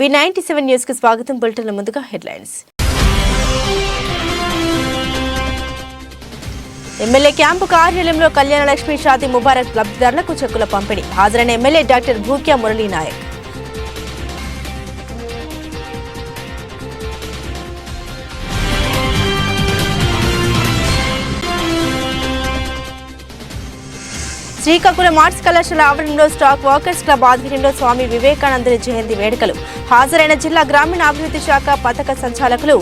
B97 news కి స్వాగతం. Bulletin ముందుగా హెడ్లైన్స్. ఎమ్మెల్యే క్యాంపు కార్యాలయంలో కళ్యాణ లక్ష్మి షాదీ ముబారక్ లబ్ధిదారులకు చెక్కుల పంపిణీ. హాజరైన MLA doctor Bhukya Murali Nayak. Srikakulam arts కళాశాల ఆవరణలో స్టాక్ వాకర్స్ క్లబ్ ఆధ్వర్యంలో స్వామి వివేకానందుని జయంతి వేడుకలు. హాజరైన జిల్లా గ్రామీణ అభివృద్ధి శాఖ పథక సంచాలకులు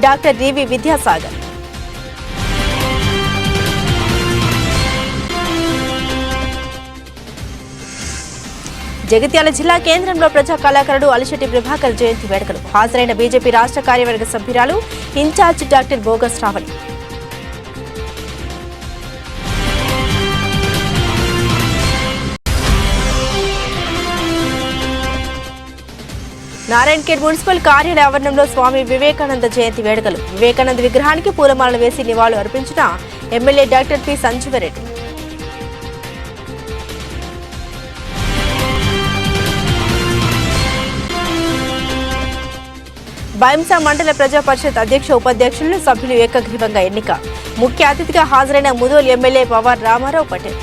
డాక్టర్ డివి విద్యాసాగర్. జగిత్యాల జిల్లా కేంద్రంలో ప్రజా కళాకారుడు అలిశెట్టి ప్రభాకర్ జయంతి వేడుకలు. హాజరైన బీజేపీ రాష్ట్ర కార్యవర్గ సభ్యురాలు incharge doctor bogus రావణి. Narayankhed municipal కార్యాలయ ఆవరణంలో స్వామి వివేకానంద జయంతి వేడుకలు. వివేకానంద విగ్రహానికి పూలమాలలు వేసి నివాళులు అర్పించిన MLA doctor P Sanjeeva Reddy. Bhainsa మండల ప్రజా పరిషత్ అధ్యక్ష ఉపాధ్యక్షులను సభ్యులు ఏకగ్రీవంగా ఎన్నిక. ముఖ్య అతిథిగా హాజరైన ముదోల్ ఎమ్మెల్యే పవార్ రామారావు పటేల్.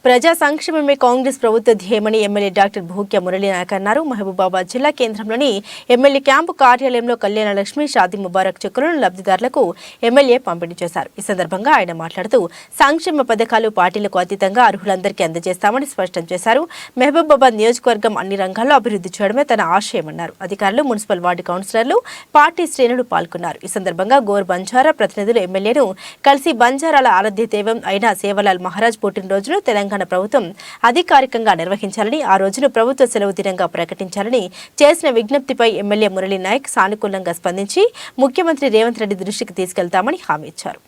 ప్రజా సంక్షేమమే కాంగ్రెస్ ప్రభుత్వ ధ్యేయమని ఎమ్మెల్యే డాక్టర్ భూక్యా మురళీ నాయక్ అన్నారు. మహబూబాబాద్ జిల్లా కేంద్రంలోని ఎమ్మెల్యే క్యాంపు కార్యాలయంలో కళ్యాణ లక్ష్మి షాదీ ముబారక్ చెక్కులను లబ్ధిదారులకు ఎమ్మెల్యే పంపిణీ చేశారు. ఈ సందర్భంగా ఆయన మాట్లాడుతూ సంక్షేమ పథకాలు పార్టీలకు అతీతంగా అర్హులందరికీ అందజేస్తామని స్పష్టం చేశారు. మహబూబాబాద్ నియోజకవర్గం అన్ని రంగాల్లో అభివృద్ధి చేయడమే తన ఆశయమన్నారు. అధికారులు, మున్సిపల్ వార్డు కౌన్సిలర్లు, పార్టీ శ్రేణులు పాల్గొన్నారు. ఈ సందర్భంగా గోర్ బంజారా ప్రతినిధులు ఎమ్మెల్యేను కలిసి బంజారాల ఆరాధ్య దైవం అయిన సేవలాల్ మహారాజ్ పుట్టినరోజును తెలంగాణ ప్రభుత్వం అధికారికంగా నిర్వహించాలని, ఆ రోజును ప్రభుత్వ సెలవు దినంగా ప్రకటించాలని చేసిన విజ్ఞప్తిపై ఎమ్మెల్యే మురళీ నాయక్ సానుకూలంగా స్పందించి ముఖ్యమంత్రి రేవంత్ రెడ్డి దృష్టికి తీసుకెళ్తామని హామీ ఇచ్చారు.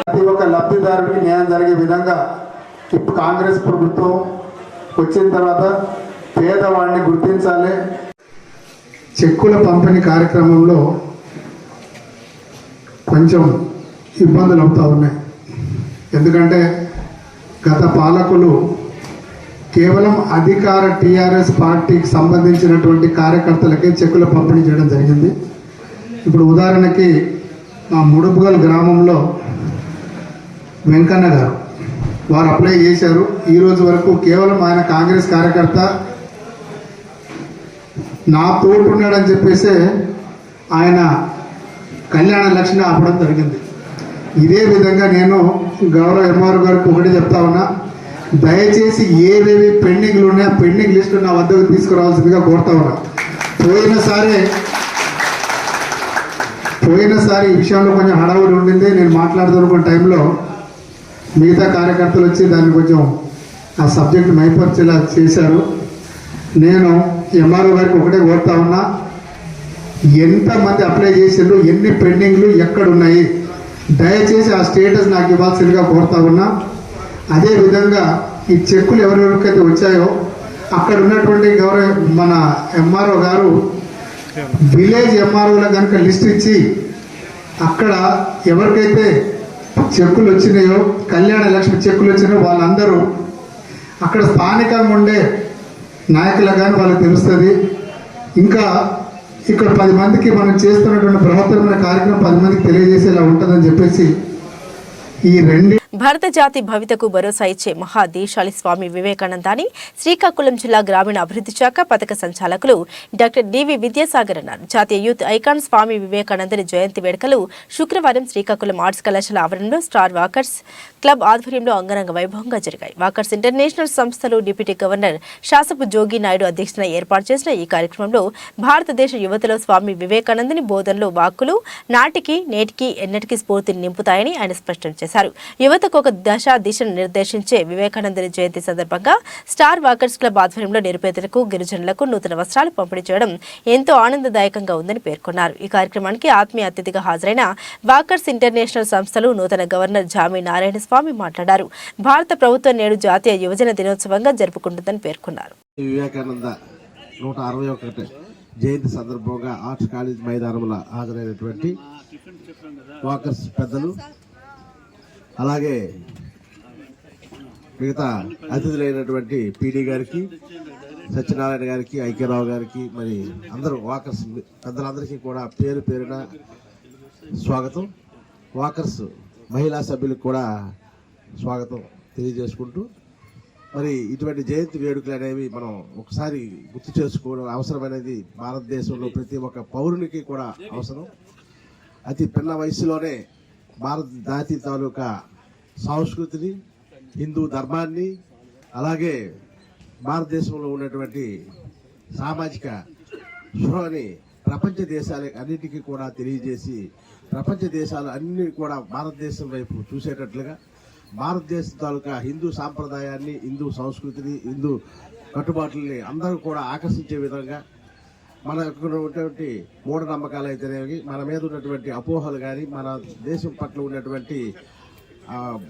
ప్రతి ఒక్క లబ్ధిదారుడికి న్యాయం జరిగే విధంగా ఇప్పుడు కాంగ్రెస్ ప్రభుత్వం వచ్చిన తర్వాత పేదవాడిని గుర్తించాలి. చెక్కుల పంపిణీ కార్యక్రమంలో కొంచెం ఇబ్బందులు అవుతూ ఉన్నాయి. ఎందుకంటే గత పాలకులు కేవలం అధికార టీఆర్ఎస్ పార్టీకి సంబంధించినటువంటి కార్యకర్తలకే చెక్కుల పంపిణీ చేయడం జరిగింది. ఇప్పుడు ఉదాహరణకి మా ముడుపుగల్ గ్రామంలో వెంకన్న గారు వారు అప్లై చేశారు. ఈరోజు వరకు కేవలం ఆయన కాంగ్రెస్ కార్యకర్త నా తోడు ఉన్నాడని చెప్పేసి ఆయన కళ్యాణ లక్ష్మి ఆపడం జరిగింది. ఇదే విధంగా నేను గౌరవ ఎంఆర్ఓ గారికి ఒకటి చెప్తా ఉన్నా, దయచేసి ఏవేవి పెండింగ్లు ఉన్నాయో పెండింగ్ లిస్టు నా వద్దకు తీసుకురావాల్సిందిగా కోరుతా ఉన్నా. పోయినసారి ఈ విషయంలో కొంచెం హడావుడి ఉండింది. నేను మాట్లాడుతున్న టైంలో మిగతా కార్యకర్తలు వచ్చి దాన్ని కొంచెం ఆ సబ్జెక్ట్ మైపర్చేలా చేశారు. నేను ఎంఆర్ఓ గారికి ఒకటే కోరుతా ఉన్నా, ఎంతమంది అప్లై చేసిండ్రు, ఎన్ని పెండింగ్లు ఎక్కడున్నాయి, దయచేసి ఆ స్టేటస్ నాకు ఇవ్వాల్సిందిగా కోరుతా ఉన్నా. అదేవిధంగా ఈ చెక్కులు ఎవరెవరికైతే వచ్చాయో అక్కడ ఉన్నటువంటి గౌరవ మన ఎంఆర్ఓ గారు విలేజ్ ఎంఆర్ఓలకు కనుక లిస్ట్ ఇచ్చి అక్కడ ఎవరికైతే చెక్కులు వచ్చినాయో, కళ్యాణ లక్ష్మి చెక్కులు వచ్చినాయో వాళ్ళందరూ అక్కడ స్థానికంగా ఉండే నాయకులకు కానీ వాళ్ళకి తెలుస్తుంది. ఇంకా ఇక్కడ 10 మందికి మనం చేస్తున్నటువంటి బృహత్తరమైన కార్యక్రమం 10 మందికి తెలియజేసేలా ఉంటుందని చెప్పేసి ఈ రెండు భారత జాతి భవితకు భరోసా ఇచ్చే మహాదేశాలి స్వామి వివేకానందాన్ని శ్రీకాకుళం జిల్లా గ్రామీణ అభివృద్ధి శాఖ పథక సంచాలకులు డాక్టర్ డివి విద్యాసాగర్ అన్నారు. జాతీయ యూత్ ఐకాన్ స్వామి వివేకానందని జయంతి వేడుకలు శుక్రవారం శ్రీకాకుళం ఆర్ట్స్ కళాశాల ఆవరణలో స్టార్ వాకర్స్ క్లబ్ ఆధ్వర్యంలో అంగరంగ వైభవంగా జరిగాయి. వాకర్స్ ఇంటర్నేషనల్ సంస్థలు డిప్యూటీ గవర్నర్ శాసపు జోగి నాయుడు అధ్యక్షతన ఏర్పాటు చేసిన ఈ కార్యక్రమంలో భారతదేశ యువతలో స్వామి వివేకానందని బోధనలు, వాక్కులు నాటికి నేటికి ఎన్నటికీ స్ఫూర్తిని నింపుతాయని ఆయన స్పష్టం చేశారు. యువతకు ఒక దిశను నిర్దేశించే వివేకానందుని జయంతి సందర్భంగా స్టార్ వాకర్స్ క్లబ్ ఆధ్వర్యంలో నిరుపేదలకు, గిరిజనులకు నూతన వస్త్రాలు పంపిణీ చేయడం ఎంతో ఆనందదాయకంగా ఉందని పేర్కొన్నారు. ఈ కార్యక్రమానికి ఆత్మీయ అతిథిగా హాజరైన వాకర్స్ ఇంటర్నేషనల్ సంస్థలు నూతన గవర్నర్ జామి నారాయణ స్వామి మాట్లాడారు. భారత ప్రభుత్వం నేడు జాతీయ యువజన దినోత్సవంగా జరుపుకుంటుందని పేర్కొన్నారు. వివేకానంద 161 జయంతి సందర్భంగా ఆర్ట్స్ కాలేజ్ మైదానంలో హాజరైనటువంటి వాకర్స్ పెద్దలు, అలాగే మిగతా అతిథులైనటువంటి పీడీ గారికి, సత్యనారాయణ గారికి, ఐక్యరావు గారికి, మరి అందరూ వాకర్స్ పెద్దలందరికీ కూడా పేరు పేరున స్వాగతం. వాకర్స్ మహిళా సభ్యులకు కూడా స్వాగతం తెలియజేసుకుంటూ, మరి ఇటువంటి జయంతి వేడుకలు అనేవి మనం ఒకసారి గుర్తు చేసుకోవడం అవసరమైనది. భారతదేశంలో ప్రతి ఒక్క పౌరునికి కూడా అవసరం. అతి పిన్న వయసులోనే భారత జాతి తాలూకా సంస్కృతిని, హిందూ ధర్మాన్ని, అలాగే భారతదేశంలో ఉన్నటువంటి సామాజిక స్పృహని ప్రపంచ దేశాలకు అన్నిటికీ కూడా తెలియజేసి, ప్రపంచ దేశాలు అన్ని కూడా భారతదేశం వైపు చూసేటట్లుగా భారతదేశం తాలూకా హిందూ సాంప్రదాయాన్ని, హిందూ సంస్కృతిని, హిందూ కట్టుబాట్లని అందరూ కూడా ఆకర్షించే విధంగా మనకు ఉన్నటువంటి మూఢనమ్మకాలు అయితేనేవి, మన మీద ఉన్నటువంటి అపోహలు కానీ, మన దేశం పట్ల ఉన్నటువంటి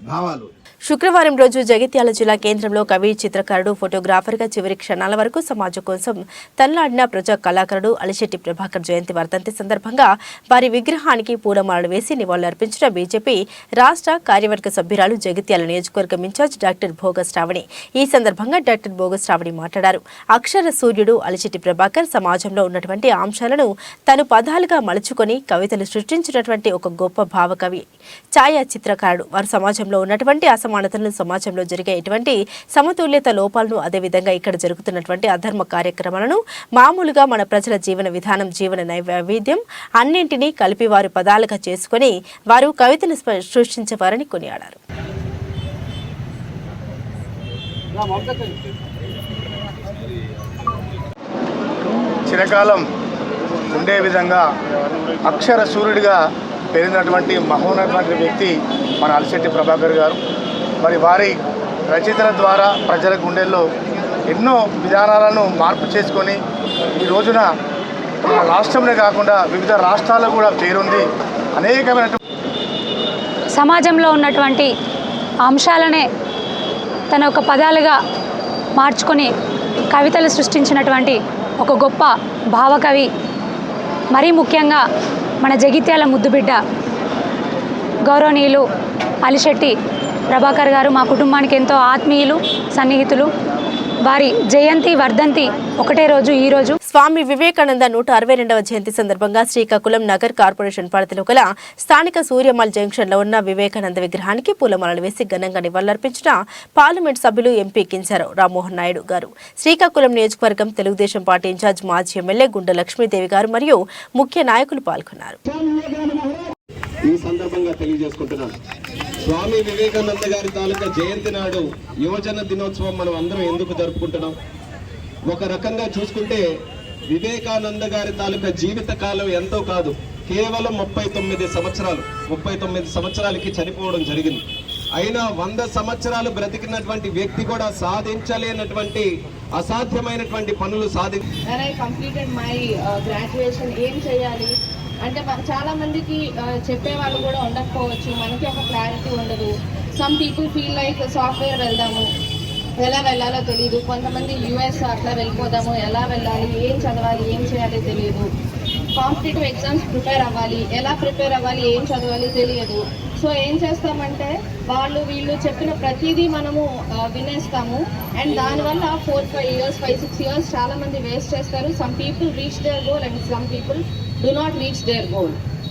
భావాలు. శుక్రవారం రోజు జగిత్యాల జిల్లా కేంద్రంలో కవి, చిత్రకారుడు, ఫోటోగ్రాఫర్గా చివరి క్షణాల వరకు సమాజం కోసం తనలాడిన ప్రజా కళాకారుడు అలిశెట్టి ప్రభాకర్ జయంతి వర్ధంతి సందర్భంగా వారి విగ్రహానికి పూలమాలలు వేసి నివాళులర్పించిన బీజేపీ రాష్ట్ర కార్యవర్గ సభ్యురాలు, జగిత్యాల నియోజకవర్గం ఇన్ఛార్జ్ డాక్టర్ భోగ శ్రావణి. ఈ సందర్భంగా డాక్టర్ భోగ శ్రావణి మాట్లాడారు. అక్షర సూర్యుడు అలిశెట్టి ప్రభాకర్ సమాజంలో ఉన్నటువంటి అంశాలను తను పదాలుగా మలుచుకొని కవితలు సృష్టించినటువంటి ఒక గొప్ప భావకవి, ఛాయా చిత్రకారుడు. వారు సమాజంలో ఉన్నటువంటి అసమానతలను, సమాజంలో జరిగే ఎటువంటి సమతుల్యత లోపాలను, అదేవిధంగా ఇక్కడ జరుగుతున్నటువంటి అధర్మ కార్యక్రమాలను, మామూలుగా మన ప్రజల జీవన విధానం, జీవన వైవిధ్యం అన్నింటినీ కలిపి వారు పదాలుగా చేసుకుని వారు కవితను సృష్టించేవారని కొనియాడారు. చిరకాలం ఉండే విధంగా అక్షర సూర్యుడిగా పెరిగినటువంటి మహోన్నతమైన వ్యక్తి మన అలిశెట్టి ప్రభాకర్ గారు. మరి వారి రచయితల ద్వారా ప్రజల గుండెల్లో ఎన్నో విధానాలను మార్పు చేసుకొని ఈ రోజున మన రాష్ట్రంలో కాకుండా వివిధ రాష్ట్రాల్లో కూడా పేరుంది. అనేకమైన సమాజంలో ఉన్నటువంటి అంశాలనే తన ఒక పదాలుగా మార్చుకొని కవితలు సృష్టించినటువంటి ఒక గొప్ప భావకవి, మరీ ముఖ్యంగా మన జగిత్యాల ముద్దుబిడ్డ గౌరవనీయులు అలిశెట్టి ప్రభాకర్ గారు మా కుటుంబానికి ఎంతో ఆత్మీయులు, సన్నిహితులు. వారి జయంతి వర్ధంతి ఒకటే రోజు, ఈ రోజు. స్వామి వివేకానంద 162వ జయంతి సందర్భంగా శ్రీకాకుళం నగర్ కార్పొరేషన్ పరిధిలో గల స్థానిక సూర్యమల్ జంక్షన్లో ఉన్న వివేకానంద విగ్రహానికి పూలమాలలు వేసి ఘనంగా నివాళులర్పించిన పార్లమెంట్ సభ్యులు ఎంపీ కింజరావు రామ్మోహన్ నాయుడు గారు, శ్రీకాకుళం నియోజకవర్గం తెలుగుదేశం పార్టీ ఇన్ఛార్జ్ మాజీ ఎమ్మెల్యే గుండె లక్ష్మీదేవి గారు మరియు ముఖ్య నాయకులు పాల్గొన్నారు. ఈ సందర్భంగా తెలియజేసుకుంటున్నాను, స్వామి వివేకానంద గారి తాలూకా జయంతి నాడు యువజన దినోత్సవం మనం అందరం ఎందుకు జరుపుకుంటున్నాం? ఒక రకంగా చూసుకుంటే వివేకానంద గారి తాలూకా జీవిత కాలం ఎంతో కాదు, కేవలం 39 సంవత్సరాలకి చనిపోవడం జరిగింది. అయినా 100 సంవత్సరాలు బ్రతికినటువంటి వ్యక్తి కూడా సాధించలేనటువంటి అసాధ్యమైనటువంటి పనులు ఏం చేయాలి అంటే చాలా మందికి చెప్పే వాళ్ళు కూడా ఉండకపోవచ్చు, మనకి ఒక క్లారిటీ ఉండదు. Some people feel like software వెళ్దాము, ఎలా వెళ్ళాలో తెలియదు. కొంతమంది యూఎస్ అట్లా వెళ్ళిపోదాము, ఎలా వెళ్ళాలి, ఏం చదవాలి, ఏం చేయాలి తెలియదు. కాంపిటేటివ్ ఎగ్జామ్స్ ప్రిపేర్ అవ్వాలి, ఎలా ప్రిపేర్ అవ్వాలి, ఏం చదవాలి తెలియదు. సో ఏం చేస్తామంటే వాళ్ళు వీళ్ళు చెప్పిన ప్రతిదీ మనము వినేస్తాము. అండ్ దానివల్ల 4-5 years 5-6 years చాలా మంది వేస్ట్ చేస్తారు. Some people reach there goal and some people do not reach their goal.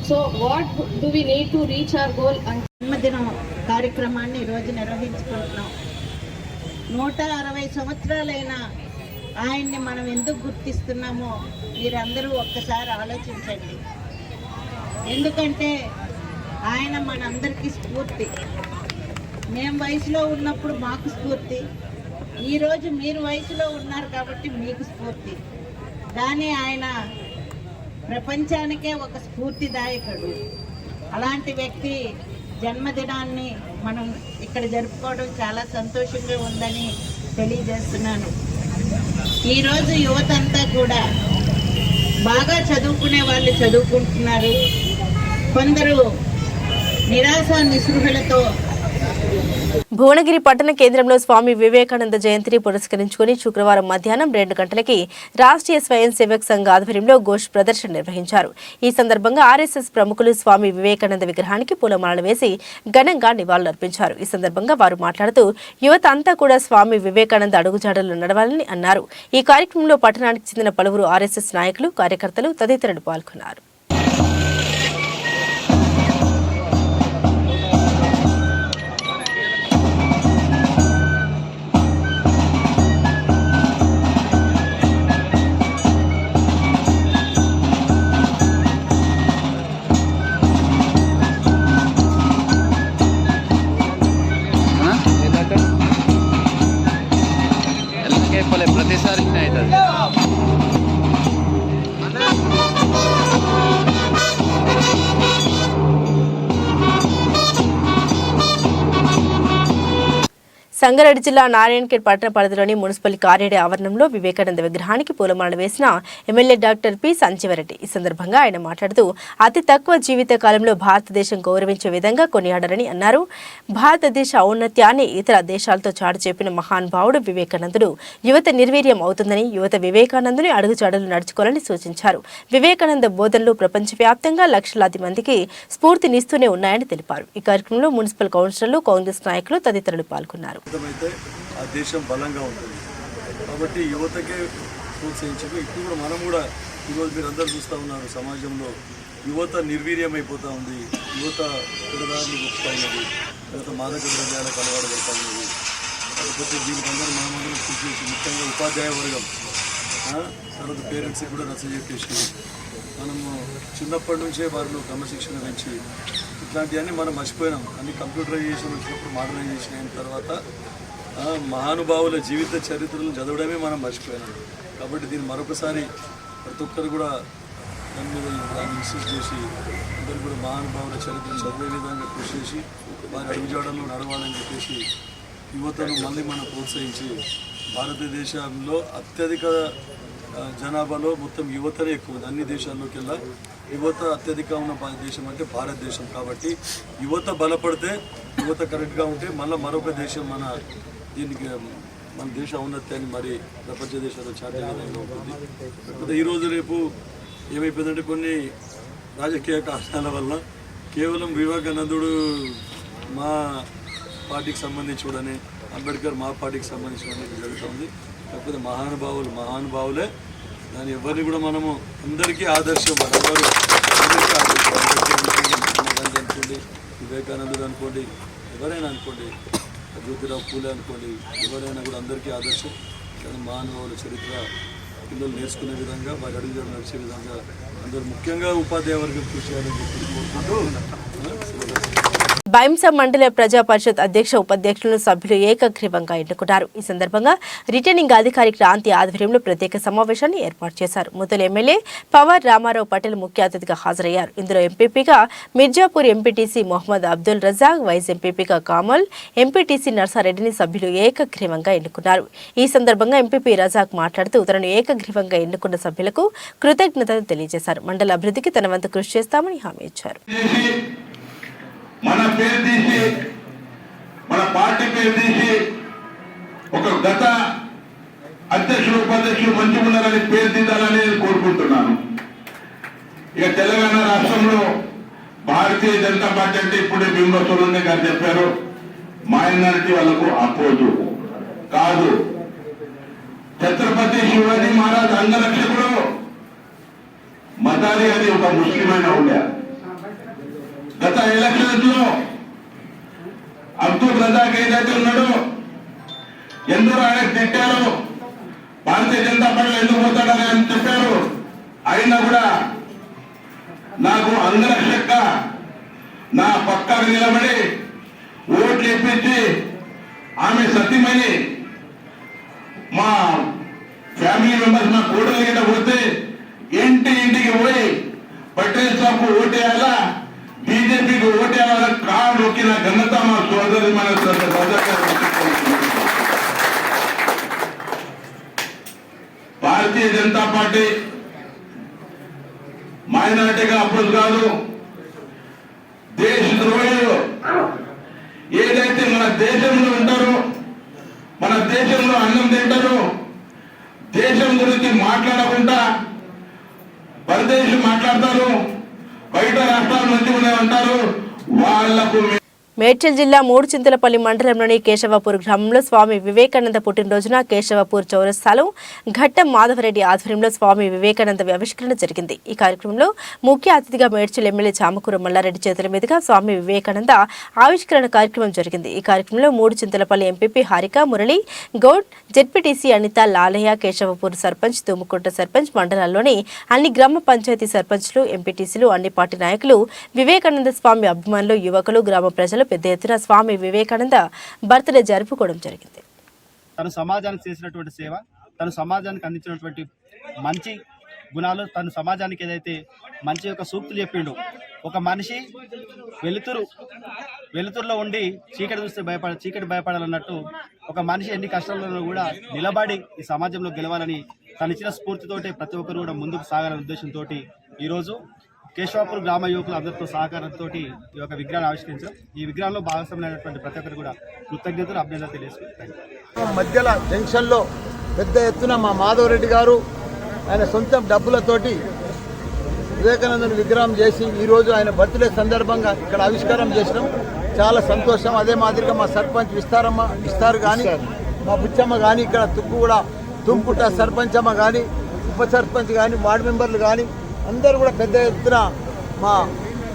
So what do we need to reach our goal? జన్మదినం కార్యక్రమాన్ని ఈరోజు నిర్వహించుకుంటున్నాం. 160 సంవత్సరాలైన ఆయన్ని మనం ఎందుకు గుర్తిస్తున్నామో మీరందరూ ఒక్కసారి ఆలోచించండి. ఎందుకంటే ఆయన మనందరికీ స్ఫూర్తి. మేము వయసులో ఉన్నప్పుడు మాకు స్ఫూర్తి, ఈరోజు మీరు వయసులో ఉన్నారు కాబట్టి మీకు స్ఫూర్తి. కానీ ఆయన ప్రపంచానికే ఒక స్ఫూర్తిదాయకుడు. అలాంటి వ్యక్తి జన్మదినాన్ని మనం ఇక్కడ జరుపుకోవడం చాలా సంతోషంగా ఉందని తెలియజేస్తున్నాను. ఈరోజు యువత అంతా కూడా బాగా చదువుకునే వాళ్ళు చదువుకుంటున్నారు, కొందరు నిరాశ నిస్పృహలతో భువనగిరి పట్టణ కేంద్రంలో స్వామి వివేకానంద జయంతిని పురస్కరించుకుని శుక్రవారం మధ్యాహ్నం 2 గంటలకి రాష్ట్రీయ స్వయం సేవక్ సంఘ ఆధ్వర్యంలో ఘోష్ ప్రదర్శన నిర్వహించారు. ఈ సందర్భంగా ఆర్ఎస్ఎస్ ప్రముఖులు స్వామి వివేకానంద విగ్రహానికి పూలమాలలు వేసి ఘనంగా నివాళులర్పించారు. ఈ సందర్భంగా వారు మాట్లాడుతూ యువత అంతా కూడా స్వామి వివేకానంద అడుగుజాడలు నడవాలని అన్నారు. ఈ కార్యక్రమంలో పట్టణానికి చెందిన పలువురు ఆర్ఎస్ఎస్ నాయకులు, కార్యకర్తలు తదితరులు పాల్గొన్నారు. ప్రతిసారి అవుతుంది. సంగారెడ్డి జిల్లా నారాయణఖేడ్ పట్టణ పరిధిలోని మున్సిపల్ కార్యాలయ ఆవరణంలో వివేకానంద విగ్రహానికి పూలమాలలు వేసిన ఎమ్మెల్యే డాక్టర్ పి సంజీవరెడ్డి. ఈ సందర్భంగా ఆయన మాట్లాడుతూ అతి తక్కువ జీవిత కాలంలో భారతదేశం గౌరవించే విధంగా కొనియాడారని అన్నారు. భారతదేశ ఔన్నత్యాన్ని ఇతర దేశాలతో చాటి చెప్పిన మహానుభావుడు వివేకానందుడు. యువత నిర్వీర్యం అవుతుందని, యువత వివేకానందుని అడుగుజాడలు నడుచుకోవాలని సూచించారు. వివేకానంద బోధనలు ప్రపంచవ్యాప్తంగా లక్షలాది మందికి స్ఫూర్తినిస్తూనే ఉన్నాయని తెలిపారు. ఈ కార్యక్రమంలో మున్సిపల్ కౌన్సిలర్లు, కాంగ్రెస్ నాయకులు తదితరులు పాల్గొన్నారు. అయితే ఆ దేశం బలంగా ఉంటుంది కాబట్టి యువతకే ప్రోత్సహించకు. ఇప్పుడు కూడా మనం కూడా ఈరోజు మీరు అందరూ చూస్తూ ఉన్నారు, సమాజంలో యువత నిర్వీర్యమైపోతూ ఉంది. యువత పిల్లదారులు గొప్పతా ఉన్నది, యువత మాదక ద్రవ్యాలకు అలవాటు పడుతూ ఉన్నది. కాకపోతే దీనికి అందరూ మనమందరం కృషి చేసి, ముఖ్యంగా ఉపాధ్యాయ వర్గం, తర్వాత పేరెంట్స్కి కూడా నచ్చ చెప్పేసి మనము చిన్నప్పటి నుంచే వారిలో క్రమశిక్షణ పెంచి ఇట్లాంటివన్నీ మనం మర్చిపోయినాం. అన్ని కంప్యూటరైజేషన్ వచ్చినప్పుడు, మోడర్నైజేషన్ అయిన తర్వాత మహానుభావుల జీవిత చరిత్రలను చదవడమే మనం మర్చిపోయినాం. కాబట్టి దీన్ని మరొకసారి ప్రతి ఒక్కరు కూడా దాని మీద దాన్ని ఇన్సిస్ట్ చేసి అందరూ కూడా మహానుభావుల చరిత్రను చదివే విధంగా కృషి చేసి వారి అడుగుజాడల్లో నడవాలని చెప్పేసి యువతను మళ్ళీ మనం ప్రోత్సహించి, భారతదేశంలో అత్యధిక జనాభాలో మొత్తం యువతనే ఎక్కువ ఉంది. అన్ని దేశాల్లోకెల్లా యువత అత్యధిక ఉన్న దేశం అంటే భారతదేశం. కాబట్టి యువత బలపడితే, యువత కరెక్ట్గా ఉంటే మరొక దేశం దీనికి మన దేశ ఔన్నత్యాన్ని మరి ప్రపంచ దేశాల్లో చాటే విధంగా ఉంటుంది. కాకపోతే ఈరోజు రేపు ఏమైపోయిందంటే కొన్ని రాజకీయ కారణాల వల్ల కేవలం వివేకానందుడు మా పార్టీకి సంబంధించుడని, అంబేద్కర్ మా పార్టీకి సంబంధించిన జరుగుతుంది. కాకపోతే మహానుభావులే, దాని ఎవరిని కూడా మనము అందరికీ ఆదర్శం. మనందరూ అందరికీ ఆదర్శం. అనుకోండి, వివేకానందుడు అనుకోండి, ఎవరైనా అనుకోండి, జ్యోతిరావు పూలే అనుకోండి, ఎవరైనా కూడా అందరికీ ఆదర్శం. కానీ మహానుభావుల చరిత్ర పిల్లలు నేర్చుకునే విధంగా, వారి అడుగుజాడలు నడిచే విధంగా అందరూ ముఖ్యంగా ఉపాధ్యాయ వర్గం కృషి చేయాలని చెప్పి కోరుకుంటూ బైంస మండల ప్రజా పరిషత్ అధ్యక్ష, ఉపాధ్యక్షులను సభ్యులు ఏకగ్రీవంగా ఎన్నుకున్నారు. ఈ సందర్భంగా రిటర్నింగ్ అధికారి క్రాంతి ఆధ్వర్యంలో ప్రత్యేక సమావేశాన్ని ఏర్పాటు చేశారు. ముదల్ ఎమ్మెల్యే పవర్ రామారావు పటేల్ ముఖ్య అతిథిగా హాజరయ్యారు. ఇందులో ఎంపీపీగా మిర్జాపూర్ ఎంపీటీసీ మొహమ్మద్ అబ్దుల్ రజాక్, వైస్ ఎంపీపీగా కామల్, ఎంపీటీసీ నర్సారెడ్డిని సభ్యులు ఏకగ్రీవంగా ఎన్నుకున్నారు. ఈ సందర్భంగా ఎంపీపీ రజాక్ మాట్లాడుతూ తనను ఏకగ్రీవంగా ఎన్నుకున్న సభ్యులకు కృతజ్ఞతలు తెలియజేశారు. మండల అభివృద్ధికి తన వంతు కృషి చేస్తామని హామీ ఇచ్చారు. మన పేరు తీసి, మన పార్టీ పేరు తీసి, ఒక గత అధ్యక్షుడు, ఉపాధ్యక్షుడు మంచిగా ఉన్నారని పేరు తీయాలని కోరుకుంటున్నాను. ఇక తెలంగాణ రాష్ట్రంలో భారతీయ జనతా పార్టీ అంటే ఇప్పుడే భీమరావు సోలంకి గారు చెప్పారు, మైనారిటీ వాళ్ళకు అపోజు కాదు. ఛత్రపతి శివాజీ మహారాజ్ అంగరక్షకుడు మదారి అని ఒక ముస్లిం అయినా ఉండే. గత ఎలక్షన్స్ లో అబ్దుల్ రజాక్ ఏదైతే ఉన్నాడో, ఎందరో ఆయన తిట్టారు, భారతీయ జనతా పార్టీలో ఎందుకు పోతాడని అని చెప్పారు. అయినా కూడా నాకు అంగరక్షక నా పక్కకు నిలబడి ఓట్లు ఇప్పించి, ఆమె సతీమణి మా ఫ్యామిలీ మెంబర్స్ మా కోడలు కింద పోతే ఇంటికి పోయి పటేల్ సాబ్ కు ఓటేయాలా, బీజేపీకి ఓటేయాలని కారు నొక్కిన ఘనత మా సోదరి మన భారతీయ జనతా పార్టీ మైనారిటీగా అప్పుడు కాదు, దేశ ద్రోహులు ఏదైతే మన తింటారు. దేశం గురించి మాట్లాడకుండా పరదేశం మాట్లాడతారు, బయట రాష్ట్రాల నుంచి అంటారు. వాళ్లకు మేడ్చల్ జిల్లా మూడుచింతలపల్లి మండలంలోని కేశవపూర్ గ్రామంలో స్వామి వివేకానంద పుట్టినరోజున కేశవపూర్ చౌరస్తాలో ఘట్టం మాధవరెడ్డి ఆధ్వర్యంలో స్వామి వివేకానంద ఆవిష్కరణ జరిగింది. ఈ కార్యక్రమంలో ముఖ్య అతిథిగా మేడ్చల్ ఎమ్మెల్యే చామకూర మల్లారెడ్డి చేతుల మీదుగా స్వామి వివేకానంద ఆవిష్కరణ కార్యక్రమం జరిగింది. ఈ కార్యక్రమంలో మూడుచింతలపల్లి ఎంపీపీ హారిక మురళి గౌడ్, జెడ్పీటీసీ అనిత లాలయ్య, కేశవపూర్ సర్పంచ్, తుమ్ముకుంట సర్పంచ్, మండలాల్లోని అన్ని గ్రామ పంచాయతీ సర్పంచ్లు, ఎంపీటీసీలు, అన్ని పార్టీ నాయకులు, వివేకానంద స్వామి అభిమానులు, యువకులు, గ్రామ ప్రజలు పెద్ద ఎత్తున స్వామి వివేకానంద బర్త్డే జరుపుకోవడం జరిగింది. తను సమాజానికి చేసినటువంటి సేవ, తను సమాజానికి అందించినటువంటి మంచి గుణాలు, తను సమాజానికి ఏదైతే మంచి యొక్క సూక్తులు చెప్పిండు, ఒక మనిషి వెలుతురులో ఉండి చీకటి చూస్తే చీకటి భయపడాలన్నట్టు ఒక మనిషి ఎన్ని కష్టాలలో కూడా నిలబడి ఈ సమాజంలో గెలవాలని తను ఇచ్చిన స్ఫూర్తితోటి ప్రతి ఒక్కరు కూడా ముందుకు సాగాలనే ఉద్దేశంతో ఈరోజు కేశవాపూర్ గ్రామ యువకులు అందరితో సహకారంతో ఈ యొక్క విగ్రహాన్ని ఆవిష్కరించారు. ఈ విగ్రహంలో భాగస్వామ్యమైనటువంటి ప్రతి ఒక్కరు కూడా కృతజ్ఞతలు, అభినందనలు తెలియజేసుకుంటారు. మధ్యలో జంక్షన్లో పెద్ద ఎత్తున మా మాధవరెడ్డి గారు ఆయన సొంత డబ్బులతోటి వివేకానందుని విగ్రహం చేసి ఈరోజు ఆయన బర్త్డే సందర్భంగా ఇక్కడ ఆవిష్కారం చేసినాం. చాలా సంతోషం. అదే మాదిరిగా మా సర్పంచ్ విస్తారు కానీ, మా బుచ్చమ్మ కానీ, ఇక్కడ తుమ్ముకుంట సర్పంచ్ అమ్మ కానీ, ఉప సర్పంచ్ కానీ, వార్డు మెంబర్లు కానీ అందరూ కూడా పెద్ద ఎత్తున మా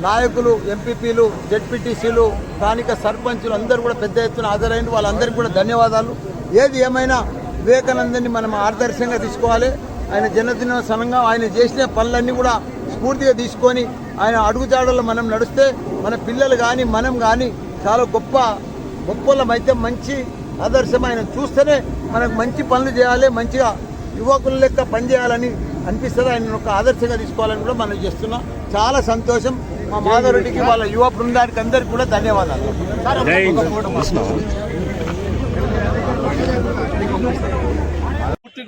నాయకులు, ఎంపీపీలు, జెడ్పీటీసీలు, స్థానిక సర్పంచులు అందరూ కూడా పెద్ద ఎత్తున హాజరైన వాళ్ళందరికీ కూడా ధన్యవాదాలు. ఏది ఏమైనా వివేకానందని మనం ఆదర్శంగా తీసుకోవాలి. ఆయన జన్మదినోత్సవంగా ఆయన చేసిన పనులన్నీ కూడా స్ఫూర్తిగా తీసుకొని ఆయన అడుగుజాడల్లో మనం నడిస్తే మన పిల్లలు కానీ మనం కానీ చాలా గొప్పలమైతే మంచి ఆదర్శం. ఆయన చూస్తేనే మనకు మంచి పనులు చేయాలి, మంచిగా యువకుల లెక్క పనిచేయాలని అనిపిస్తుంది. ఆయన ఒక ఆదర్శంగా తీసుకోవాలని కూడా మనం చేస్తున్నాం. చాలా సంతోషం. మా మాధవరెడ్డికి వాళ్ళ యువ బృందానికి అందరికీ కూడా ధన్యవాదాలు.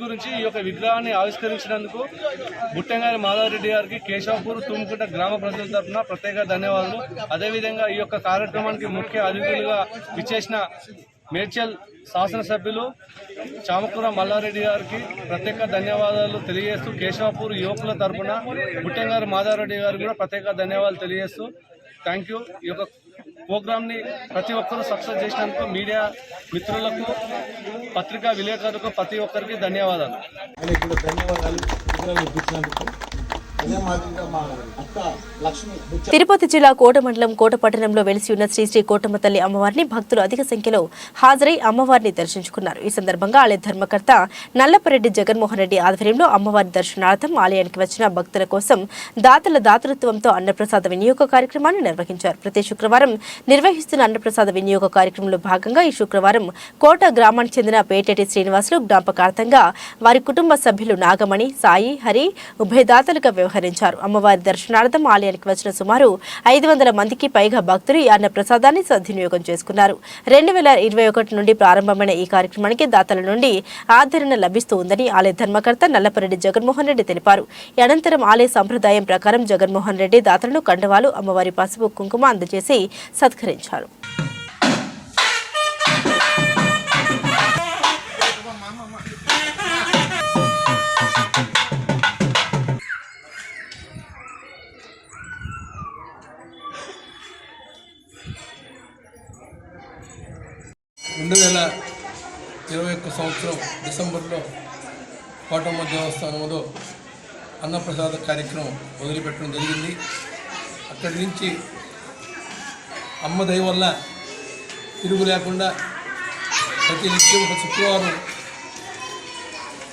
గురించి ఈ యొక్క విగ్రహాన్ని ఆవిష్కరించినందుకు బుట్టంగారి మాధవరెడ్డి గారికి, కేశవపూర్, తుమ్ముకుంట గ్రామ ప్రజల తరఫున ప్రత్యేక ధన్యవాదాలు. అదేవిధంగా ఈ యొక్క కార్యక్రమానికి ముఖ్య అతిథులుగా విచ్చేసిన మేడ్చల్ శాసనసభ్యులు చామకూర మల్లారెడ్డి గారికి ప్రత్యేక ధన్యవాదాలు తెలియజేస్తూ, కేశవపూర్ యువకుల తరఫున బుట్టంగారి మాధవరెడ్డి గారికి కూడా ప్రత్యేక ధన్యవాదాలు తెలియజేస్తూ థ్యాంక్ యూ. ఈ యొక్క ప్రోగ్రామ్ని ప్రతి ఒక్కరూ సక్సెస్ చేసినందుకు మీడియా మిత్రులకు, పత్రికా విలేకరులకు ప్రతి ఒక్కరికి ధన్యవాదాలు. తిరుపతి జిల్లా కోట మండలం కోట పట్టణంలో వెలిసి ఉన్న శ్రీ శ్రీ కోటమ్మ తల్లి అమ్మవారిని భక్తులు అధిక సంఖ్యలో హాజరై అమ్మవారిని దర్శించుకున్నారు. ఈ సందర్భంగా ఆలయ ధర్మకర్త నల్లపరెడ్డి జగన్మోహన్ రెడ్డి ఆధ్వర్యంలో అమ్మవారి దర్శనార్థం ఆలయానికి వచ్చిన భక్తుల కోసం దాతల దాతృత్వంతో అన్నప్రసాద వినియోగ కార్యక్రమాన్ని నిర్వహించారు. ప్రతి శుక్రవారం నిర్వహిస్తున్న అన్నప్రసాద వినియోగ కార్యక్రమంలో భాగంగా ఈ శుక్రవారం కోట గ్రామానికి చెందిన పేటెటి శ్రీనివాసులు జ్ఞాపకార్థంగా వారి కుటుంబ సభ్యులు నాగమణి, సాయి, హరి ఉభయదాతలుగా వ్యవహరించారు. అమ్మవారి దర్శనార్థం ఆలయానికి వచ్చిన సుమారు 500 మందికి పైగా భక్తులు ఈ అన్న ప్రసాదాన్ని సద్వినియోగం చేసుకున్నారు. 2021 నుండి ప్రారంభమైన ఈ కార్యక్రమానికి దాతల నుండి ఆదరణ లభిస్తూ ఉందని ఆలయ ధర్మకర్త నల్లపరెడ్డి జగన్మోహన్ రెడ్డి తెలిపారు. అనంతరం ఆలయ సంప్రదాయం ప్రకారం జగన్మోహన్ రెడ్డి దాతలను కండవాలు, అమ్మవారి పసుపు కుంకుమ అందజేసి సత్కరించారు. సంవత్సరం డిసెంబర్లో కోటమ్మ దేవస్థానంలో అన్నప్రసాద కార్యక్రమం మొదలుపెట్టడం జరిగింది. అక్కడి నుంచి అమ్మ దయ వల్ల తిరుగు లేకుండా ప్రతి నిత్యం శుక్రవారం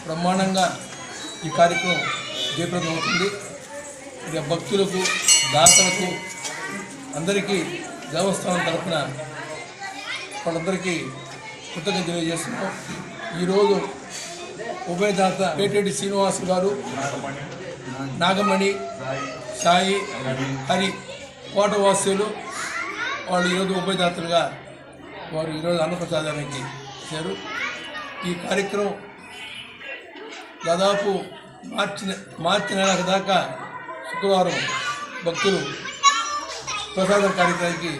బ్రహ్మాండంగా ఈ కార్యక్రమం జయప్రదం అవుతుంది. ఇక భక్తులకు, దాతలకు అందరికీ దేవస్థానం తరఫున వాళ్ళందరికీ కృతజ్ఞతలు తెలియజేస్తున్నాం. ఈరోజు ఉభయదాత పేటెటి శ్రీనివాసు గారు, నాగమణి, సాయి, హరి కోటవాసులు వాళ్ళు ఈరోజు ఉభయదాతలుగా వారు ఈరోజు అన్నప్రసాదానికి వచ్చారు. ఈ కార్యక్రమం దాదాపు మార్చి నెల దాకా శుక్రవారం భక్తులు ప్రసాద కార్యక్రమానికి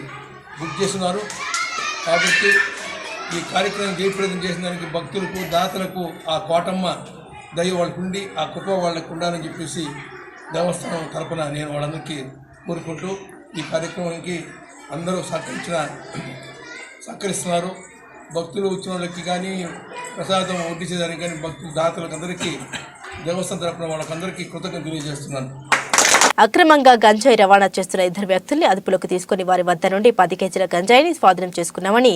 బుక్ చేస్తున్నారు. కాబట్టి ఈ కార్యక్రమం జయప్రదం చేసిన దానికి భక్తులకు దాతలకు ఆ కోటమ్మ దయ వాళ్ళకు ఉండి ఆ కృప వాళ్ళకు ఉండాలని చెప్పేసి దేవస్థానం తరపున నేను వాళ్ళందరికీ కోరుకుంటూ ఈ కార్యక్రమానికి అందరూ సహకరిస్తున్నారు. భక్తులు వచ్చిన వాళ్ళకి కానీ ప్రసాదం వడ్డించేదానికి కానీ భక్తులు దాతలకు అందరికీ దేవస్థానం తరపున వాళ్ళకందరికీ కృతజ్ఞతలు తెలియజేస్తున్నాను. అక్రమంగా గంజాయి రవాణా చేస్తున్న 2 వ్యక్తుల్ని అదుపులోకి తీసుకుని వారి వద్ద నుండి 10 కేజీల గంజాయిని స్వాధీనం చేసుకున్నామని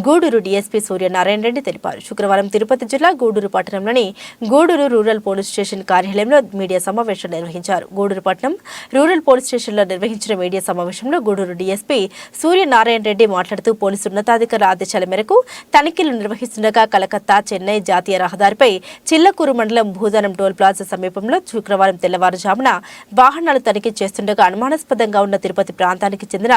గూడూరు డీఎస్పీ సూర్యనారాయణ రెడ్డి తెలిపారు. శుక్రవారం తిరుపతి జిల్లా గూడూరు పట్టణంలోని గూడూరు రూరల్ పోలీస్ స్టేషన్ కార్యాలయంలో మీడియా సమావేశం నిర్వహించారు. గూడూరు పట్టణం రూరల్ పోలీస్ స్టేషన్లో నిర్వహించిన మీడియా సమావేశంలో గూడూరు డీఎస్పీ సూర్యనారాయణ రెడ్డి మాట్లాడుతూ పోలీసు ఉన్నతాధికారుల ఆదేశాల మేరకు తనిఖీలు నిర్వహిస్తుండగా కలకత్తా చెన్నై జాతీయ రహదారిపై చిల్లకూరు మండలం భూదానం టోల్ ప్లాజా సమీపంలో శుక్రవారం తెల్లవారుజామున వాహనాలు తనిఖీ చేస్తుండగా అనుమానాస్పదంగా ఉన్న తిరుపతి ప్రాంతానికి చెందిన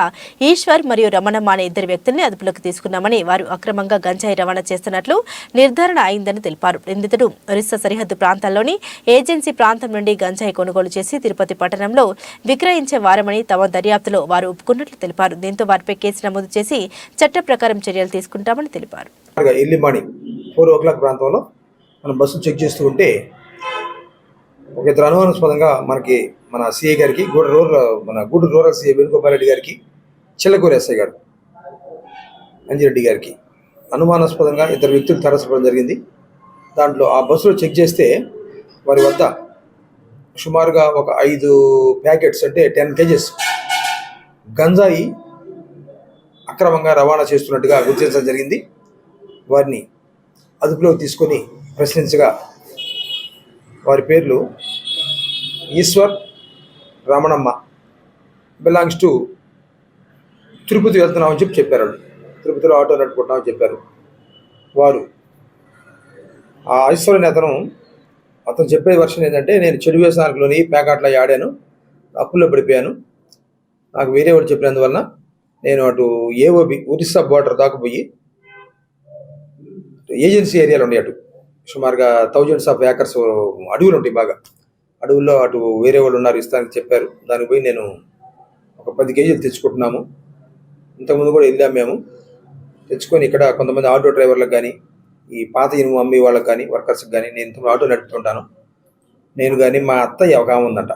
ఈశ్వర్ మరియు రమణమ్మ అనే 2 వ్యక్తుల్ని అదుపులోకి తీసుకున్నామని, వారు అక్రమంగా గంజాయి రవాణా చేస్తున్నట్లు నిర్ధారణ అయిందని తెలిపారు. నిందితుడు ఒరిస్సా సరిహద్దు ప్రాంతాల్లోని ఏజెన్సీ ప్రాంతం నుండి గంజాయి కొనుగోలు చేసి తిరుపతి పట్టణంలో విక్రయించే వారమని తమ దర్యాప్తులో వారు ఒప్పుకున్నట్లు తెలిపారు. దీంతో వారిపై కేసు నమోదు చేసి చట్ట ప్రకారం చర్యలు తీసుకుంటామని తెలిపారు. ఎర్లీ మార్నింగ్ 4 o'clock ప్రాంతంలో మనం బస్సు చెక్ చేస్తూ ఉంటే ఒక 2 అనుమానాస్పదంగా మనకి మన సిఐ గారికి గూడూరు రూరల్ సిఐ వేణుగోపాల్ రెడ్డి గారికి, చిల్లకూరు ఎస్ఐ గారు అంజిరెడ్డి గారికి అనుమానాస్పదంగా 2 వ్యక్తులు తరలించడం జరిగింది. దాంట్లో ఆ బస్సులో చెక్ చేస్తే వారి వద్ద సుమారుగా ఒక 5 ప్యాకెట్స్ అంటే 10 kgs గంజాయి అక్రమంగా రవాణా చేస్తున్నట్టుగా గుర్తించడం జరిగింది. వారిని అదుపులోకి తీసుకొని ప్రశ్నించగా వారి పేర్లు ఈశ్వర్, రమణమ్మ, బిలాంగ్స్ టు తిరుపతి వెళ్తున్నామని చెప్పారు. తిరుపతిలో ఆటో నడుపుకుంటున్నామని చెప్పారు. వారు ఆ ఈశ్వర్ అనే అతను చెప్పే వర్షన్ ఏంటంటే, నేను చెడు వ్యసనాలలోని ప్యాకెట్లో ఆడాను, అప్పుల్లో పడిపోయాను, నాకు వేరే వాడు చెప్పినందువలన నేను అటు ఏఓబి ఒరిస్సా బోర్డర్ దాకపోయి ఏజెన్సీ ఏరియాలో ఉండే అటు సుమారుగా thousands of acres అడవులు ఉంటాయి. బాగా అడవుల్లో అటు వేరే వాళ్ళు ఉన్నారు, ఇస్తానికి చెప్పారు. దానికి పోయి నేను ఒక 10 కేజీలు తెచ్చుకుంటున్నాము. ఇంతకుముందు కూడా వెళ్ళాము మేము. తెచ్చుకొని ఇక్కడ కొంతమంది ఆటో డ్రైవర్లకు కానీ, ఈ పాత ఇనుము అమ్మే వాళ్ళకి కానీ, వర్కర్స్కి కానీ, నేను ఆటో నడుపుతుంటాను. నేను కానీ మా అత్తయ్య ఒక ఆమె ఉందంట.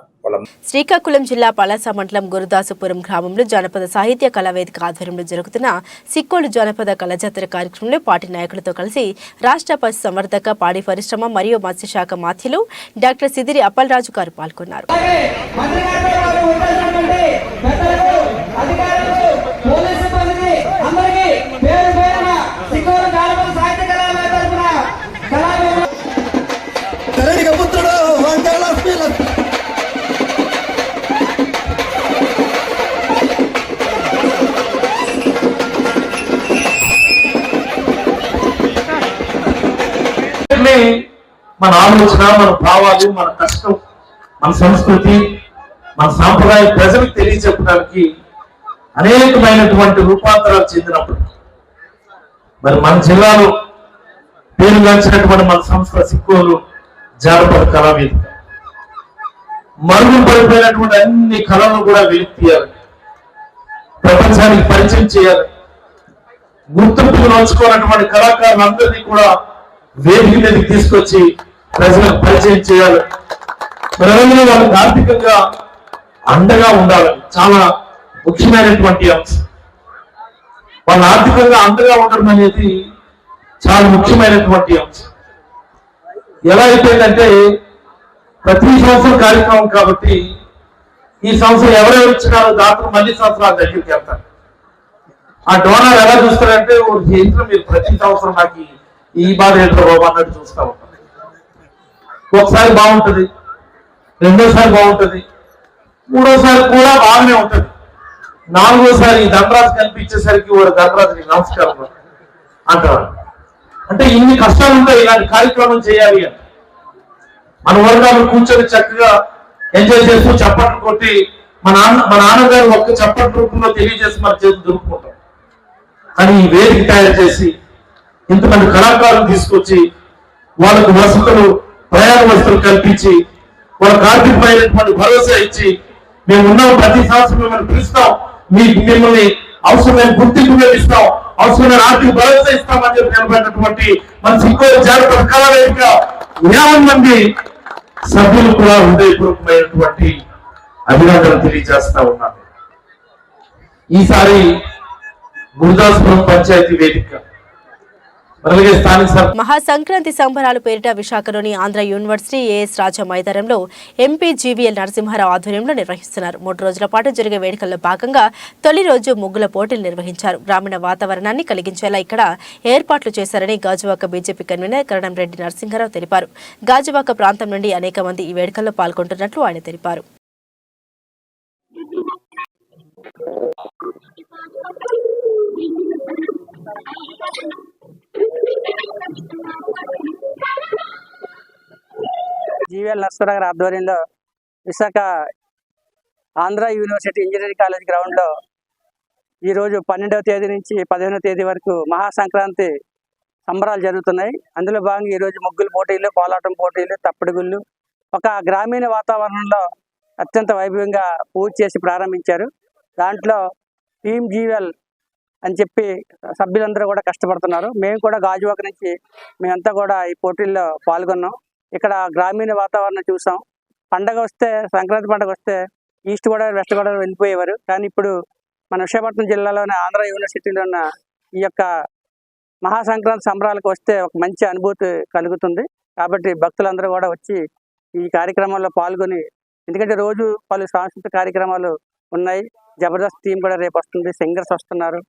శ్రీకాకుళం జిల్లా పలాస మండలం గురుదాసుపురం గ్రామంలో జానపద సాహిత్య కళావేదిక ఆధ్వర్యంలో జరుగుతున్న సిక్కోలు జానపద కళాజాతర కార్యక్రమంలో పార్టీ నాయకులతో కలిసి రాష్ట్ర పశు సంవర్ధక, పాడి పరిశ్రమ మరియు మత్స్యశాఖ మాత్యులు డాక్టర్ సిదిరి అప్పలరాజు గారు పాల్గొన్నారు. మన ఆలోచన, మన భావాలు, మన కష్టం, మన సంస్కృతి, మన సాంప్రదాయ ప్రజలకు తెలియజెప్పడానికి అనేకమైనటువంటి రూపాంతరాలు చెందినప్పుడు మరి మన జిల్లాలో పేరుగాంచినటువంటి మన సంస్థ సిక్కోలు జానపద కళావేదిక మరుగున పడిపోయినటువంటి అన్ని కళలను కూడా వెలికి తీయాలి, ప్రపంచానికి పరిచయం చేయాలి. గుర్తింపు నోచుకున్నటువంటి కళాకారులందరినీ కూడా వేదిక మీదకి తీసుకొచ్చి ప్రజలకు పరిచయం చేయాలి. ప్రజలు వాళ్ళకి ఆర్థికంగా అండగా ఉండాలి. చాలా ముఖ్యమైనటువంటి అంశం. వాళ్ళు ఆర్థికంగా అండగా ఉండడం అనేది చాలా ముఖ్యమైనటువంటి అంశం. ఎలా అయిపోయిందంటే ప్రతి సంవత్సరం కార్యక్రమం కాబట్టి ఈ సంవత్సరం ఎవరెవరు ఇచ్చినారో దాతలు మళ్ళీ సంవత్సరాల దగ్గరికి వెళ్తారు. ఆ డోనర్ ఎలా చూస్తారంటే మీరు ప్రతి సంవత్సరం నాకు ఈ బాధ ఏంటో బాబు అన్నట్టు చూస్తూ ఉంటారు. ఒకసారి బాగుంటుంది, రెండోసారి బాగుంటుంది, మూడోసారి కూడా బాగానే ఉంటుంది, నాలుగోసారి ధనరాజు కనిపించేసరికి వాడు ధనరాజుకి నమస్కారం అంటారు. అంటే ఇన్ని కష్టాలు ఉంటాయి ఇలాంటి కార్యక్రమం చేయాలి అని. మన వర్గాలు కూర్చొని చక్కగా ఎంజాయ్ చేస్తూ చప్పట్లు కొట్టి మా నాన్నగారు ఒక్క చప్పట్ల రూపంలో తెలియజేసి మన చేతులు దొరుకుకుంటాం. కానీ ఈ వేదిక తయారు చేసి ఇంతమంది కళాకారులు తీసుకొచ్చి వాళ్ళకు వసతులు, ప్రయాణ వసతులు కల్పించి వాళ్ళకి ఆర్థికమైనటువంటి భరోసా ఇచ్చి మేము ఉన్నాం, ప్రతి సంవత్సరం మిమ్మల్ని పిలుస్తాం, మిమ్మల్ని అవసరమైన గుర్తింపు ఇస్తాం, అవసరమైన ఆర్థిక భరోసా ఇస్తామని చెప్పి నిలబడినటువంటి మన సిక్కూరు జాగ్రత్త పథకాల వేదిక 50 మంది సభ్యులు కూడా హృదయపూర్వకమైనటువంటి అభినందనలు తెలియజేస్తా ఉన్నాను. ఈసారి గురుదాస్పురం పంచాయతీ వేదిక మహాసంక్రాంతి సంబరాలు పేరిట విశాఖలోని ఆంధ్ర యూనివర్సిటీ ఏఎస్ రాజా మైదానంలో ఎంపీ జీవీఎల్ నరసింహారావు ఆధ్వర్యంలో నిర్వహిస్తున్నారు. 3 రోజుల పాటు జరిగే వేడుకల్లో భాగంగా తొలి రోజు ముగ్గుల పోటీలు నిర్వహించారు. గ్రామీణ వాతావరణాన్ని కలిగించేలా ఇక్కడ ఏర్పాట్లు చేశారని గాజువాక బీజేపీ కన్వీనర్ కరణంరెడ్డి నరసింహారావు తెలిపారు. గాజువాక ప్రాంతం నుండి అనేక మంది ఈ వేడుకల్లో పాల్గొంటున్నట్లు ఆయన తెలిపారు. జీవీఎల్ నరసింహారావు గారి ఆధ్వర్యంలో Visakha Andhra university engineering college గ్రౌండ్లో ఈరోజు 12వ తేదీ నుంచి 15వ తేదీ వరకు మహాసంక్రాంతి సంబరాలు జరుగుతున్నాయి. అందులో భాగంగా ఈరోజు ముగ్గుల పోటీలు, కోలాటం పోటీలు, తప్పిడిగుళ్ళు ఒక గ్రామీణ వాతావరణంలో అత్యంత వైభవంగా పూజ చేసి ప్రారంభించారు. దాంట్లో టీమ్ జీవీఎల్ అని చెప్పి సభ్యులందరూ కూడా కష్టపడుతున్నారు. మేము కూడా గాజువాక నుంచి మేమంతా కూడా ఈ పోటీల్లో పాల్గొన్నాం. ఇక్కడ గ్రామీణ వాతావరణం చూసాం. పండగ వస్తే, సంక్రాంతి పండుగ వస్తే ఈస్ట్ గోదావరి, వెస్ట్ గోదావరి వెళ్ళిపోయేవారు. కానీ ఇప్పుడు మన విశాఖపట్నం జిల్లాలోని ఆంధ్ర యూనివర్సిటీలో ఉన్న ఈ యొక్క మహాసంక్రాంతి సంబరాలకు వస్తే ఒక మంచి అనుభూతి కలుగుతుంది. కాబట్టి భక్తులందరూ కూడా వచ్చి ఈ కార్యక్రమాల్లో పాల్గొని, ఎందుకంటే రోజు పలు సాంస్కృతిక కార్యక్రమాలు ఉన్నాయి. జబర్దస్త్ టీం కూడా రేపు వస్తుంది, సింగర్స్ వస్తున్నారు.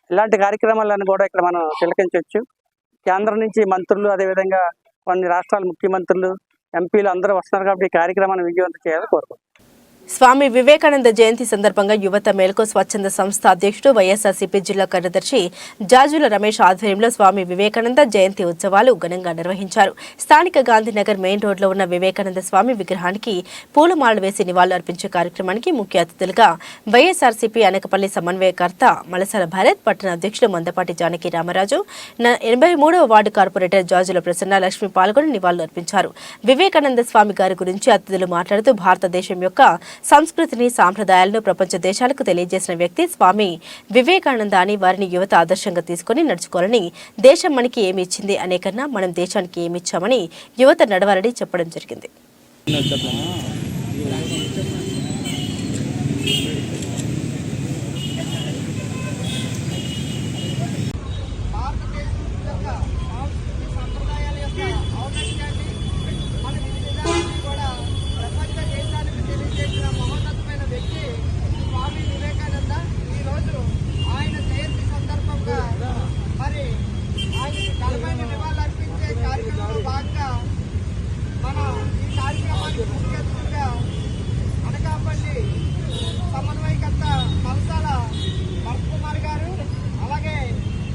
ఇలాంటి కార్యక్రమాలను కూడా ఇక్కడ మనం తిలకించవచ్చు. కేంద్రం నుంచి మంత్రులు, అదేవిధంగా కొన్ని రాష్ట్రాల ముఖ్యమంత్రులు, ఎంపీలు అందరూ వస్తున్నారు. కాబట్టి ఈ కార్యక్రమాన్ని విజయవంతం చేయాలని కోరుకుంటున్నాను. స్వామి వివేకానంద జయంతి సందర్భంగా యువత మేల్కో స్వచ్ఛంద సంస్థ అధ్యక్షుడు వైఎస్ఆర్సీపీ జిల్లా కార్యదర్శి జాజుల రమేష్ ఆధ్వర్యంలో స్వామి వివేకానంద జయంతి ఉత్సవాలు ఘనంగా నిర్వహించారు. స్థానిక గాంధీనగర్ మెయిన్ రోడ్లో ఉన్న వివేకానంద స్వామి విగ్రహానికి పూలమాలలు వేసి నివాళులు అర్పించే కార్యక్రమానికి ముఖ్య అతిథులుగా వైఎస్ఆర్సీపీ అనకపల్లి సమన్వయకర్త మలసాల భారత్, పట్టణ అధ్యక్షుడు మందపాటి జానకి రామరాజు, 83వ వార్డు కార్పొరేటర్ జాజుల ప్రసన్న లక్ష్మి పాల్గొని నివాళులు అర్పించారు. వివేకానంద స్వామి గారి గురించి అతిథులు మాట్లాడుతూ భారతదేశం యొక్క సంస్కృతిని, సాంప్రదాయాలను ప్రపంచ దేశాలకు తెలియజేసిన వ్యక్తి స్వామి వివేకానంద అని వారిని యువత ఆదర్శంగా తీసుకుని నడుచుకోవాలని, దేశం మనకి ఏమి ఇచ్చింది అనే కన్నా మనం దేశానికి ఏమి ఇచ్చామని యువత నడవాలని చెప్పడం జరిగింది. అనకాపల్లి సమన్వయకర్త మలసాల భరత్ గారు, అలాగే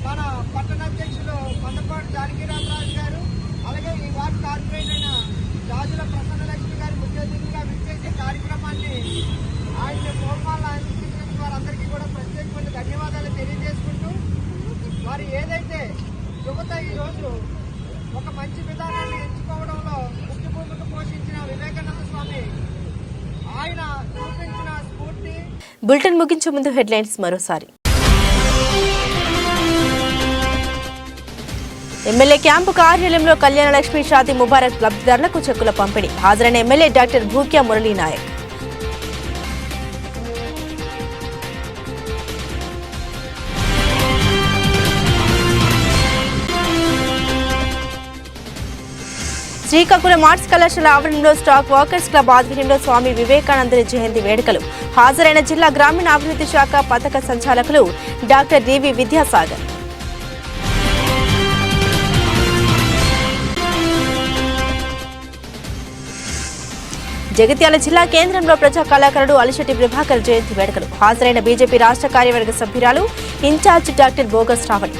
మన పట్టణ అధ్యక్షులు మందపాటి జానకి రామరాజు గారు, అలాగే ఈ వార్డు కార్పొరేటర్ అయిన జాజుల ప్రసన్న లక్ష్మి గారు ముఖ్య అతిథిగా విచ్చేసే కార్యక్రమాన్ని ఆయన పూర్వాలను అందించినందుకు వారందరికీ కూడా ప్రత్యేకమైన ధన్యవాదాలు తెలియజేసుకుంటూ, వారు ఏదైతే యువత ఈరోజు ఒక మంచి విధానాన్ని ఎంచుకోవడంలో ముఖ్య భూమిక పోషించిన వివేకానంద స్వామి ఆయన చూపించిన స్ఫూర్తి. బులెటిన్ ముగించే ముందు హెడ్లైన్స్ మరోసారి. ఎమ్మెల్యే క్యాంపు కార్యాలయంలో కళ్యాణ లక్ష్మి షాదీ ముబారక్ లబ్ధిదారులకు చెక్కుల పంపిణీ. హాజరైన MLA doctor Bhukya Murali Nayak. Srikakulam arts కళాశాల ఆవరణలో స్టాక్ వర్కర్స్ క్లబ్ ఆధ్వర్యంలో స్వామి వివేకానంద జయంతి వేడుకలు. హాజరైన జిల్లా గ్రామీణాభివృద్ధి శాఖ పథక సంచాలకులు డాక్టర్ డివి విద్యాసాగర్. జగిత్యాల జిల్లా కేంద్రంలో ప్రజా కళాకారుడు అలిశెట్టి ప్రభాకర్ జయంతి వేడుకలు. హాజరైన బీజేపీ రాష్ట్ర కార్యవర్గ సభ్యురాలు incharge doctor bogus రావణి.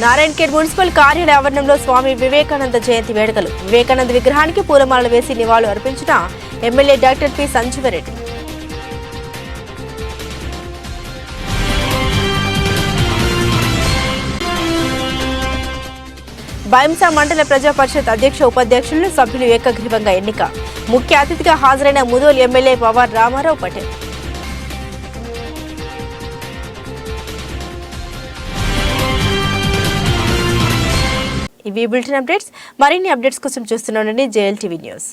Narayankhed municipal కార్యాలయ ఆవరణంలో స్వామి వివేకానంద జయంతి వేడుకలు. వివేకానంద విగ్రహానికి పూలమాలలు వేసి నివాళులు అర్పించిన MLA doctor P Sanjeeva Reddy. Bhainsa మండల ప్రజా పరిషత్ అధ్యక్ష ఉపాధ్యక్షులను సభ్యులు ఏకగ్రీవంగా ఎన్నిక. ముఖ్య అతిథిగా హాజరైన ముదోల్ ఎమ్మెల్యే పవార్ రామారావు పటేల్. ఇవి బులెటిన్ అప్డేట్స్. మరిన్ని అప్డేట్స్ కోసం చూస్తూనే ఉండండి JLTV న్యూస్.